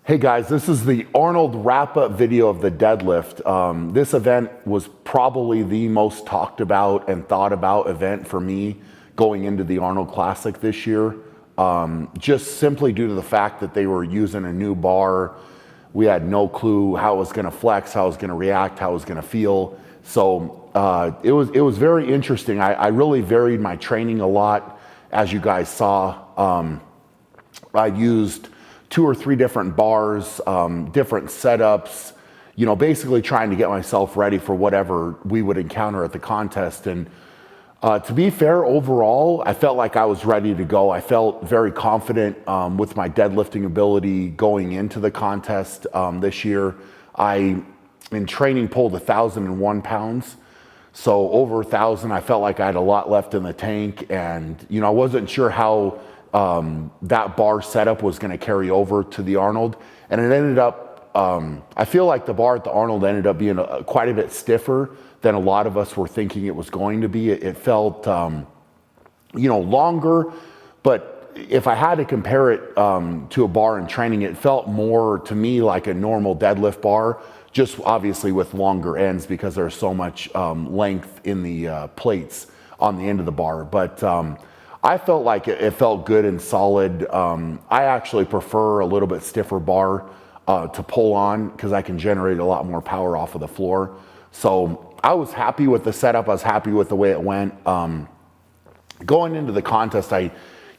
Hey guys, this is the Arnold wrap-up video of the deadlift. This event was probably the most talked about and thought about event for me going into the Arnold Classic this year. Just simply due to the fact that they were using a new bar. We had no clue how it was gonna flex, how it was gonna react, how it was gonna feel. So it was very interesting. I really varied my training a lot, as you guys saw. I used 2 or 3 different bars, different setups, basically trying to get myself ready for whatever we would encounter at the contest. And to be fair, overall, I felt like I was ready to go. I felt very confident with my deadlifting ability going into the contest this year. I, in training, pulled 1,001 pounds. So over 1,000, I felt like I had a lot left in the tank. And, I wasn't sure how that bar setup was going to carry over to the Arnold, and it ended up, I feel like the bar at the Arnold ended up being quite a bit stiffer than a lot of us were thinking it was going to be. It felt, longer, but if I had to compare it to a bar in training, it felt more to me like a normal deadlift bar, just obviously with longer ends because there's so much length in the plates on the end of the bar. But I felt like it felt good and solid. I actually prefer a little bit stiffer bar to pull on because I can generate a lot more power off of the floor. So I was happy with the setup. I was happy with the way it went. Going into the contest,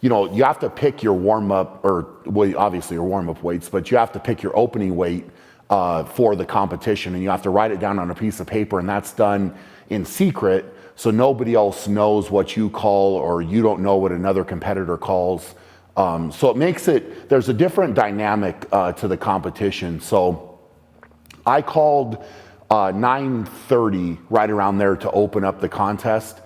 you have to pick your warm-up, obviously your warm-up weights, but you have to pick your opening weight for the competition, and you have to write it down on a piece of paper, and that's done in secret. So nobody else knows what you call, or you don't know what another competitor calls. So it makes there's a different dynamic to the competition. So I called 9:30 right around there to open up the contest,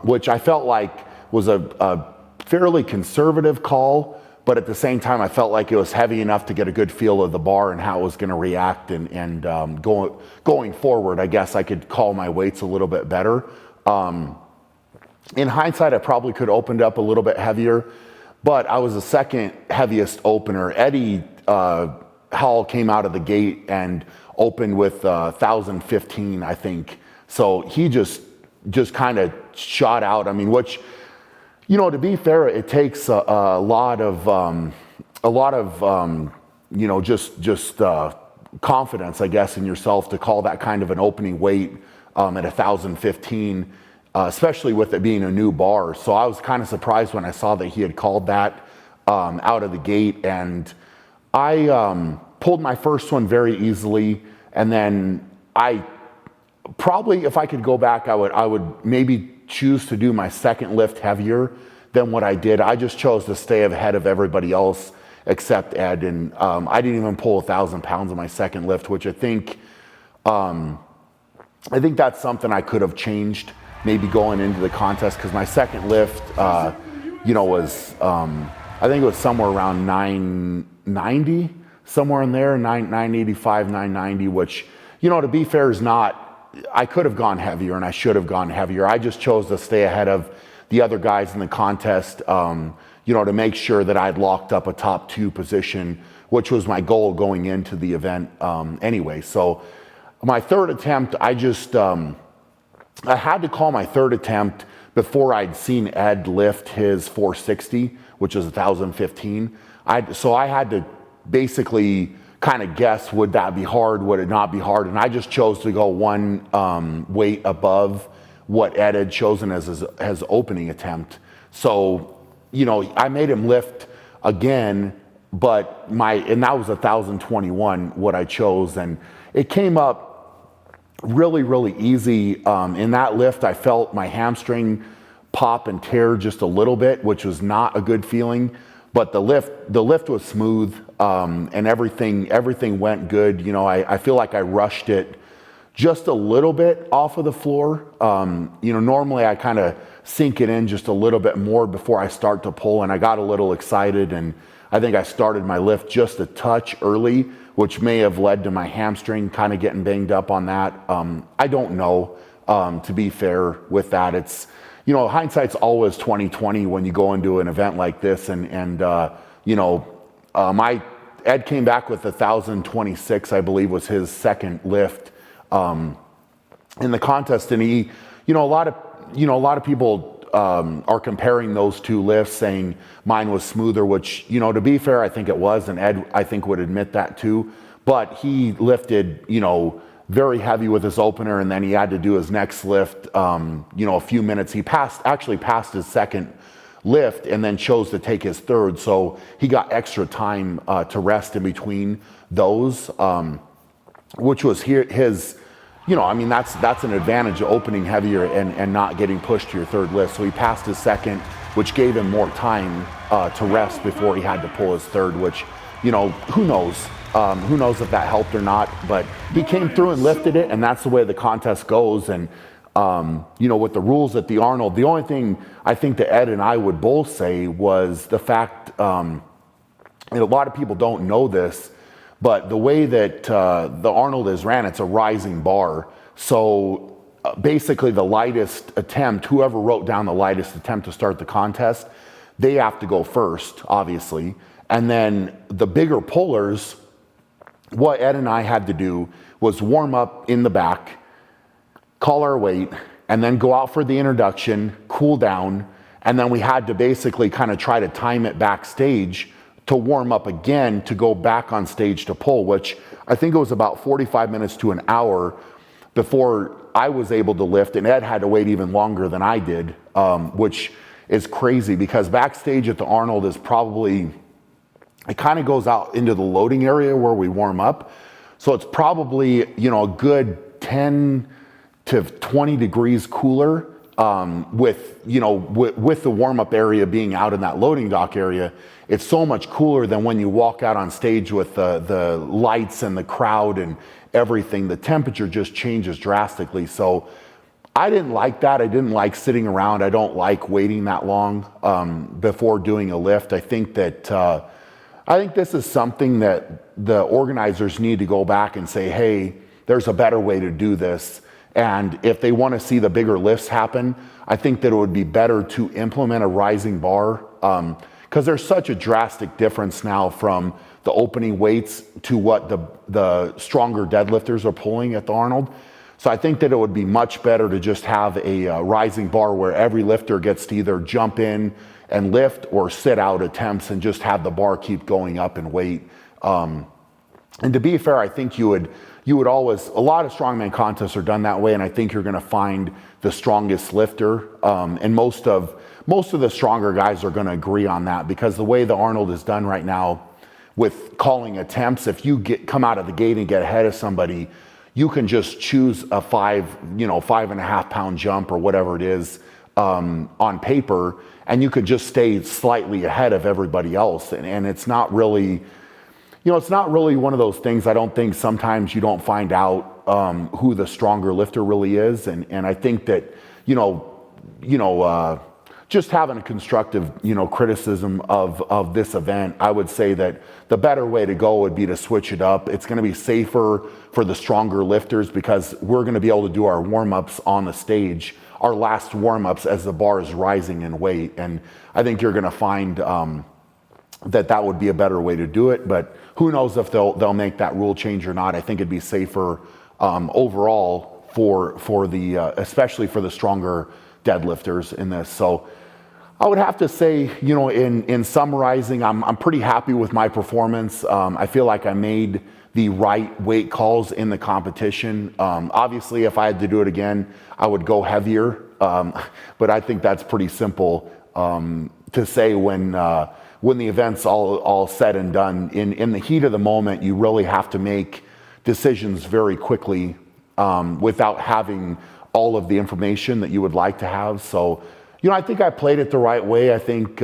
which I felt like was a fairly conservative call, but at the same time, I felt like it was heavy enough to get a good feel of the bar and how it was going to react. And going forward, I guess I could call my weights a little bit better. In hindsight, I probably could have opened up a little bit heavier, but I was the second heaviest opener. Eddie Hall came out of the gate and opened with 1,015, I think. So he just kind of shot out. I mean, which, to be fair, it takes a lot of confidence, I guess, in yourself to call that kind of an opening weight at 1,015, especially with it being a new bar. So I was kind of surprised when I saw that he had called that out of the gate, and I pulled my first one very easily, and then I probably, if I could go back, I would maybe choose to do my second lift heavier than what I did. I just chose to stay ahead of everybody else except Ed, and I didn't even pull 1,000 pounds on my second lift, which I think that's something I could have changed maybe going into the contest, because my second lift, was I think it was somewhere around 990, somewhere in there, 985, 990, which, to be fair, is not. I could have gone heavier and I should have gone heavier. I just chose to stay ahead of the other guys in the contest, to make sure that I'd locked up a top 2 position, which was my goal going into the event anyway. So my third attempt, I had to call my third attempt before I'd seen Ed lift his 460, which was 1,015. So I had to basically kind of guess, would that be hard, would it not be hard? And I just chose to go one weight above what Ed had chosen as his opening attempt. So, I made him lift again, but and that was 1,021, what I chose. And it came up really, really easy. In that lift, I felt my hamstring pop and tear just a little bit, which was not a good feeling. But the lift was smooth, and everything went good. I feel like I rushed it just a little bit off of the floor. Normally I kind of sink it in just a little bit more before I start to pull, and I got a little excited, and I think I started my lift just a touch early, which may have led to my hamstring kind of getting banged up on that. I don't know, to be fair with that. It's, hindsight's always 20/20 when you go into an event like this, and my Ed came back with 1,026, I believe was his second lift in the contest. And he, a lot of people are comparing those two lifts, saying mine was smoother, which, to be fair, I think it was, and Ed, I think, would admit that too. But he lifted, very heavy with his opener, and then he had to do his next lift, a few minutes. He actually passed his second lift and then chose to take his third. So he got extra time to rest in between those, which was his, that's an advantage of opening heavier and not getting pushed to your third lift. So he passed his second, which gave him more time to rest before he had to pull his third, which, who knows? Who knows if that helped or not, but he came through and lifted it, and that's the way the contest goes. And, with the rules at the Arnold, the only thing I think that Ed and I would both say was the fact, and a lot of people don't know this, but the way that the Arnold is ran, it's a rising bar. So basically the lightest attempt, whoever wrote down the lightest attempt to start the contest, they have to go first, obviously. And then the bigger pullers, what Ed and I had to do was warm up in the back, call our weight, and then go out for the introduction, cool down, and then we had to basically kind of try to time it backstage to warm up again to go back on stage to pull, which I think it was about 45 minutes to an hour before I was able to lift, and Ed had to wait even longer than I did, which is crazy because backstage at the Arnold is probably, it kind of goes out into the loading area where we warm up. So it's probably, a good 10 to 20 degrees cooler with the warm-up area being out in that loading dock area. It's so much cooler than when you walk out on stage with the lights and the crowd and everything. The temperature just changes drastically. So I didn't like that. I didn't like sitting around. I don't like waiting that long before doing a lift. I think this is something that the organizers need to go back and say, hey, there's a better way to do this. And if they want to see the bigger lifts happen, I think that it would be better to implement a rising bar because there's such a drastic difference now from the opening weights to what the stronger deadlifters are pulling at the Arnold. So I think that it would be much better to just have a rising bar where every lifter gets to either jump in and lift or sit out attempts and just have the bar keep going up in weight. And to be fair, I think you would always, a lot of strongman contests are done that way, and I think you're going to find the strongest lifter, and most of the stronger guys are going to agree on that, because the way the Arnold is done right now with calling attempts, if you come out of the gate and get ahead of somebody, you can just choose a 5.5 pound jump or whatever it is on paper, and you could just stay slightly ahead of everybody else, and it's not really. It's not really one of those things. I don't think sometimes you don't find out who the stronger lifter really is. And I think that, just having a constructive, criticism of this event, I would say that the better way to go would be to switch it up. It's going to be safer for the stronger lifters because we're going to be able to do our warm-ups on the stage, our last warm-ups as the bar is rising in weight. And I think you're going to find that would be a better way to do it, but who knows if they'll make that rule change or not. I think it'd be safer overall for the especially for the stronger deadlifters in this. So I would have to say, in summarizing, I'm pretty happy with my performance. I feel like I made the right weight calls in the competition. Obviously, if I had to do it again, I would go heavier, but I think that's pretty simple to say when the event's all said and done. In the heat of the moment, you really have to make decisions very quickly without having all of the information that you would like to have. So, I think I played it the right way. I think,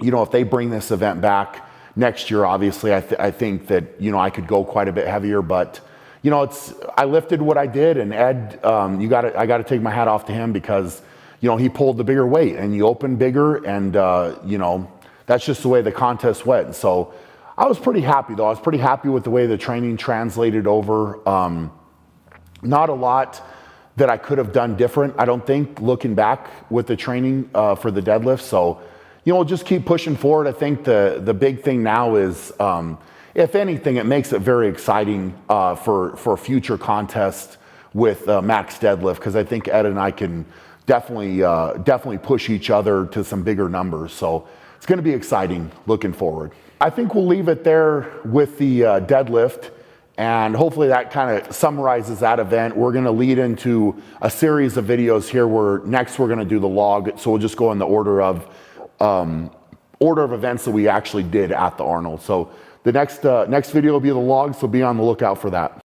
if they bring this event back next year, obviously, I think that, I could go quite a bit heavier, but, I lifted what I did, and Ed, I got to take my hat off to him because, he pulled the bigger weight and you opened bigger, and, that's just the way the contest went. So I was pretty happy, though. I was pretty happy with the way the training translated over. Not a lot that I could have done different, I don't think, looking back with the training for the deadlift. So, we'll just keep pushing forward. I think the big thing now is, if anything, it makes it very exciting for future contests with max deadlift, because I think Ed and I can definitely push each other to some bigger numbers. So it's going to be exciting looking forward. I think we'll leave it there with the deadlift, and hopefully that kind of summarizes that event. We're going to lead into a series of videos here where next we're going to do the log. So we'll just go in the order of events that we actually did at the Arnold. So the next video will be the log, so be on the lookout for that.